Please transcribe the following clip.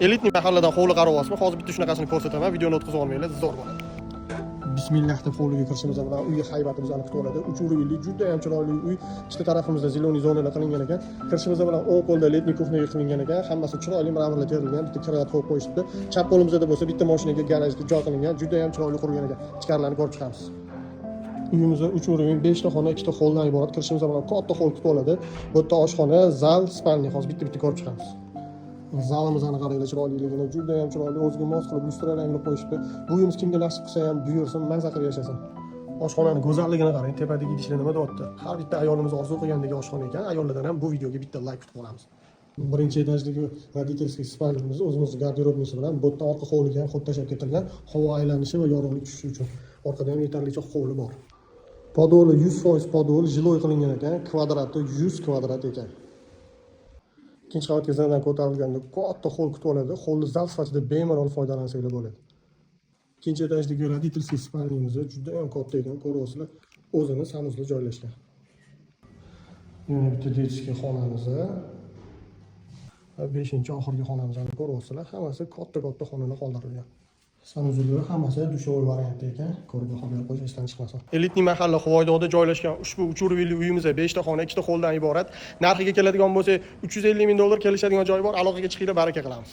Elitni mahalladan hovli qaryapsizmi? Hozir bitta shunaqasini ko'rsataman. Videoni o'tkazib olmanglar, zo'r bo'ladi. Bismillah deb hovliga kirishimiz bilan uy haybati bizani kutib oladi. 3 juda ham chiroyli uy. Ikkita tarafimizda zeleniy zonalar qilingan ekan. Kirishimiz bilan o'ng qo'lda letniy kuxnyaga qilingan ekan. Hammasi chiroyli mramorlar terilgan. Bitta kirat qo'yib qo'yishibdi. Chap qo'limizda bo'lsa bitta mashinaga garajga joy qilingan. Juda ham chiroyli qurilgan ekan. Ichkarilarni ko'rib chiqamiz. Uyimizda 3 o'rin, 5 ta xona, 2 ta holdan iborat. Kirishimiz bilan katta hol kutib oladi. Bu yerda oshxona, zal, spalni hozir bitta ko'rib chiqamiz. Zalimizni qaranglar, chiroyliligini juda ham chiroyli, o'ziga mos qilib lyustralar yanglab qo'yishibdi. Bu uyimiz kimga nasib qilsa ham buyursin, mazza qilib yashasin. Oshxonaning go'zalligini qarang, tepadagi idishlar nima deyapti? Har bitta ayolimiz orzu qilgandagi oshxona ekan. Ayollardan ham bu videoga bitta like kutib olamiz. Birinchi etajdagi roditelskiy spalnimiz o'zimizning garderobnisi bilan bu yerda orqa hovliga ham xuddi tashlab ketilgan, havo aylanishi va yorug'lik tushishi uchun. Orqada ham yetarlicha hovli bor. Podoli 100% podol, jiloy qilingan ekan, kvadrati 100 kvadrat ekan. Ikkinchi qavatga zinadan ko'tarilganda katta hol kutib oladi. Holni zal sifatida bemalol foydalansanglar bo'ladi. Ikkinchi etajdagi roditelskiy spalnimiz juda ham katta ekan, ko'ryapsizlar. O'zini sanuzda joylashgan. Yana bitta detskiy xonamiz. 5-chi oxirgi xonamizni ko'ryapsizlar. Hammasi katta xonalar qoldirilgan. Sanuzlar hammasi dushovoy variantda ekan. Ko'rib xabar qo'yish esdan chiqmasin. Elitniy mahalla Huvoydoqda joylashgan ushbu 3 o'rinli uyimizda 5 ta xona, 2 ta holdan iborat. Narxiga keladigan bo'lsa, $350 ming kelishadigan joyi bor. Aloqaga chiqinglar, baraka qilamiz.